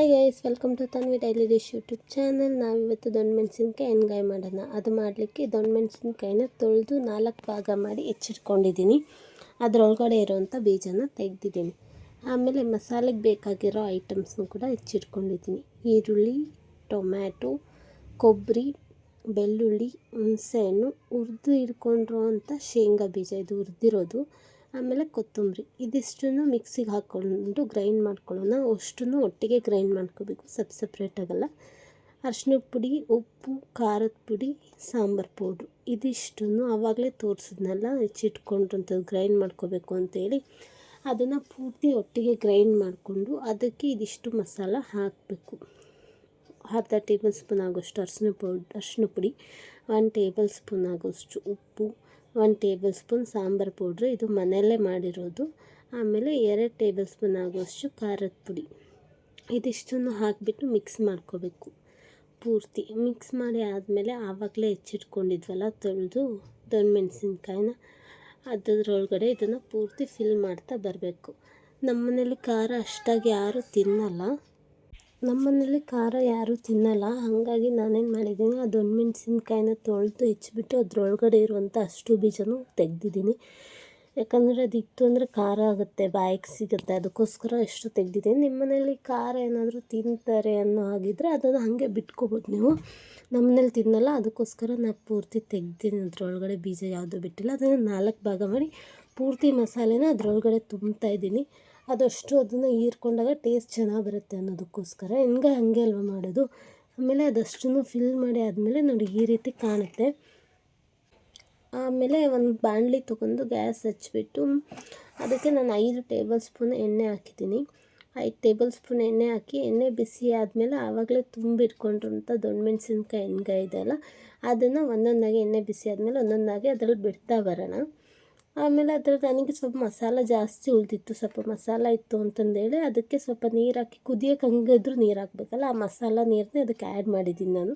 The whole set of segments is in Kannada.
Hi guys, welcome to Tanvi daily dish YouTube channel. ನಾವಿವತ್ತು ದೊಣ್ಣೆ ಮೆಣಸಿನ್ಕಾಯಿ ಎಣ್ಗಾಯಿ ಮಾಡೋಣ. ಅದು ಮಾಡಲಿಕ್ಕೆ ದೊಣ್ಣೆ ಮೆಣಸಿನ್ಕಾಯಿನ ತೊಳೆದು 4 ಭಾಗ ಮಾಡಿ ಹೆಚ್ಚಿಟ್ಕೊಂಡಿದ್ದೀನಿ. ಅದರೊಳಗಡೆ ಇರೋವಂಥ ಬೀಜನ ತೆಗೆದಿದ್ದೀನಿ. ಆಮೇಲೆ ಮಸಾಲೆಗೆ ಬೇಕಾಗಿರೋ ಐಟಮ್ಸ್ನು ಕೂಡ ಹೆಚ್ಚಿಟ್ಕೊಂಡಿದ್ದೀನಿ. ಈರುಳ್ಳಿ, ಟೊಮ್ಯಾಟೊ, ಕೊಬ್ಬರಿ, ಬೆಳ್ಳುಳ್ಳಿ, ಹುಣಸೆಹಣ್ಣು, ಹುರಿದು ಇಟ್ಕೊಂಡಿರೋವಂಥ ಶೇಂಗಾ ಬೀಜ, ಇದು ಹುರಿದಿರೋದು. ಆಮೇಲೆ ಕೊತ್ತಂಬರಿ, ಇದಿಷ್ಟನ್ನು ಮಿಕ್ಸಿಗೆ ಹಾಕ್ಕೊಂಡು ಗ್ರೈಂಡ್ ಮಾಡ್ಕೊಳ್ಳೋಣ. ಅಷ್ಟನ್ನು ಒಟ್ಟಿಗೆ ಗ್ರೈಂಡ್ ಮಾಡ್ಕೋಬೇಕು, ಸಪ್ರೇಟಾಗಲ್ಲ. ಅರಿಶಿನದ ಪುಡಿ, ಉಪ್ಪು, ಖಾರದ ಪುಡಿ, ಸಾಂಬಾರು ಪೌಡ್ರು, ಇದಿಷ್ಟನ್ನು ಆವಾಗಲೇ ತೋರಿಸಿದ್ನಲ್ಲ ಹೆಚ್ಚಿಟ್ಕೊಂಡಿರೋಂಥದ್ದು ಗ್ರೈಂಡ್ ಮಾಡ್ಕೋಬೇಕು ಅಂತೇಳಿ, ಅದನ್ನು ಪೂರ್ತಿ ಒಟ್ಟಿಗೆ ಗ್ರೈಂಡ್ ಮಾಡಿಕೊಂಡು ಅದಕ್ಕೆ ಇದಿಷ್ಟು ಮಸಾಲ ಹಾಕಬೇಕು. ಅರ್ಧ ಟೇಬಲ್ ಸ್ಪೂನ್ ಆಗೋಷ್ಟು ಅರಿಶಿನ ಪುಡಿ, 1 ಟೇಬಲ್ ಸ್ಪೂನ್ ಆಗೋಷ್ಟು ಉಪ್ಪು, 1 ಟೇಬಲ್ ಸ್ಪೂನ್ ಸಾಂಬಾರು ಪೌಡ್ರು, ಇದು ಮನೆಯಲ್ಲೇ ಮಾಡಿರೋದು. ಆಮೇಲೆ 2 ಟೇಬಲ್ ಸ್ಪೂನ್ ಆಗೋಷ್ಟು ಖಾರದ ಪುಡಿ. ಇದಿಷ್ಟನ್ನು ಹಾಕಿಬಿಟ್ಟು ಮಿಕ್ಸ್ ಮಾಡ್ಕೋಬೇಕು. ಪೂರ್ತಿ ಮಿಕ್ಸ್ ಮಾಡಿ ಆದಮೇಲೆ ಆವಾಗಲೇ ಹೆಚ್ಚಿಟ್ಕೊಂಡಿದ್ವಲ್ಲ ತೊಳೆದು ದೊಣ್ಣೆ ಮೆಣಸಿನ್ಕಾಯಿನ, ಅದರೊಳಗಡೆ ಇದನ್ನು ಪೂರ್ತಿ ಫಿಲ್ ಮಾಡ್ತಾ ಬರಬೇಕು. ನಮ್ಮನೇಲಿ ಖಾರ ಅಷ್ಟಾಗಿ ಯಾರೂ ತಿನ್ನಲ್ಲ. ಹಾಗಾಗಿ ನಾನೇನು ಮಾಡಿದ್ದೀನಿ, ಆ ದೊಣ್ಣೆ ಮೆಣಸಿನ್ಕಾಯಿನ ತೊಳೆದು ಹೆಚ್ಚಿಬಿಟ್ಟು ಅದರೊಳಗಡೆ ಇರುವಂಥ ಅಷ್ಟು ಬೀಜನೂ ತೆಗೆದಿದ್ದೀನಿ. ಯಾಕಂದರೆ ಅದಿತ್ತು ಅಂದರೆ ಖಾರ ಆಗುತ್ತೆ, ಬಾಯಿಗೆ ಸಿಗುತ್ತೆ, ಅದಕ್ಕೋಸ್ಕರ ಎಷ್ಟು ತೆಗೆದಿದ್ದೀನಿ. ನಿಮ್ಮ ಮನೇಲಿ ಖಾರ ಏನಾದರೂ ತಿಂತಾರೆ ಅನ್ನೋ ಹಾಗಿದ್ರೆ ಅದನ್ನು ಹಾಗೆ ಬಿಟ್ಕೋಬೋದು ನೀವು. ನಮ್ಮ ಮನೇಲಿ ತಿನ್ನಲ್ಲ, ಅದಕ್ಕೋಸ್ಕರ ನಾನು ಪೂರ್ತಿ ತೆಗ್ದಿದ್ದೀನಿ. ಅದರೊಳಗಡೆ ಬೀಜ ಯಾವುದೂ ಬಿಟ್ಟಿಲ್ಲ. ಅದನ್ನು 4 ಭಾಗ ಮಾಡಿ ಪೂರ್ತಿ ಮಸಾಲೆನ ಅದರೊಳಗಡೆ ತುಂಬ್ತಾಯಿದ್ದೀನಿ. ಅದನ್ನು ಹೀರ್ಕೊಂಡಾಗ ಟೇಸ್ಟ್ ಚೆನ್ನಾಗಿ ಬರುತ್ತೆ ಅನ್ನೋದಕ್ಕೋಸ್ಕರ. ಎಣ್ಗಾಯಿ ಹಾಗೆ ಅಲ್ವಾ ಮಾಡೋದು. ಆಮೇಲೆ ಅದಷ್ಟನ್ನು ಫಿಲ್ ಮಾಡಿ ಆದಮೇಲೆ ನೋಡಿ ಈ ರೀತಿ ಕಾಣುತ್ತೆ. ಆಮೇಲೆ ಒಂದು ಬಾಣಲಿ ತೊಗೊಂಡು ಗ್ಯಾಸ್ ಹಚ್ಬಿಟ್ಟು ಅದಕ್ಕೆ ನಾನು 5 ಟೇಬಲ್ ಸ್ಪೂನ್ ಎಣ್ಣೆ ಹಾಕಿದ್ದೀನಿ. 5 ಟೇಬಲ್ ಸ್ಪೂನ್ ಎಣ್ಣೆ ಹಾಕಿ, ಎಣ್ಣೆ ಬಿಸಿ ಆದಮೇಲೆ ಆವಾಗಲೇ ತುಂಬಿಟ್ಕೊಂಡಿರೋಂಥ ದೊಣ್ಣೆ ಮೆಣಸಿನ್ಕಾಯಿ ಎಣ್ಗಾಯಿ ಇದೆಯಲ್ಲ, ಅದನ್ನು ಒಂದೊಂದಾಗಿ ಎಣ್ಣೆ ಬಿಸಿ ಆದಮೇಲೆ ಒಂದೊಂದಾಗಿ ಅದರಲ್ಲಿ ಬಿಡ್ತಾ ಬರೋಣ. ಆಮೇಲೆ ನನಗೆ ಸ್ವಲ್ಪ ಮಸಾಲ ಜಾಸ್ತಿ ಉಳಿದಿತ್ತು, ಸ್ವಲ್ಪ ಮಸಾಲ ಇತ್ತು ಅಂತಂದೇಳಿ ಅದಕ್ಕೆ ಸ್ವಲ್ಪ ನೀರು ಹಾಕಿ ಕುದಿಯೋಕೆ ಹಂಗಿದ್ರೂ ನೀರು ಹಾಕಬೇಕಲ್ಲ, ಆ ಮಸಾಲ ನೀರನ್ನೇ ಅದಕ್ಕೆ ಆ್ಯಡ್ ಮಾಡಿದ್ದೀನಿ ನಾನು.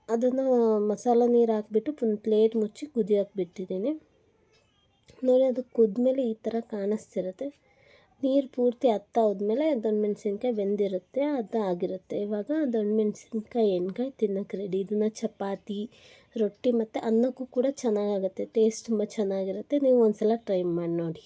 ಅದನ್ನು ಮಸಾಲ ನೀರು ಹಾಕಿಬಿಟ್ಟು ಒಂದು ಪ್ಲೇಟ್ ಮುಚ್ಚಿ ಕುದಿಯೋಕೆ ಬಿಟ್ಟಿದ್ದೀನಿ. ನೋಡಿ, ಅದು ಕುದ್ಮೇಲೆ ಈ ಥರ ಕಾಣಿಸ್ತಿರುತ್ತೆ. ನೀರು ಪೂರ್ತಿ ಹೋದ್ಮೇಲೆ ದೊಣ್ಣೆ ಮೆಣಸಿನ್ಕಾಯಿ ಬೆಂದಿರುತ್ತೆ, ಅದು ಆಗಿರುತ್ತೆ. ಇವಾಗ ದೊಣ್ಣೆ ಮೆಣಸಿನ್ಕಾಯಿ ಎಣ್ಗಾಯಿ ತಿನ್ನೋಕೆ ರೆಡಿ. ಇದನ್ನು ಚಪಾತಿ, ರೊಟ್ಟಿ ಮತ್ತು ಅನ್ನಕ್ಕೂ ಕೂಡ ಚೆನ್ನಾಗಾಗುತ್ತೆ. ಟೇಸ್ಟ್ ತುಂಬ ಚೆನ್ನಾಗಿರುತ್ತೆ. ನೀವು ಒಂದು ಸಲ ಟ್ರೈ ಮಾಡಿ ನೋಡಿ.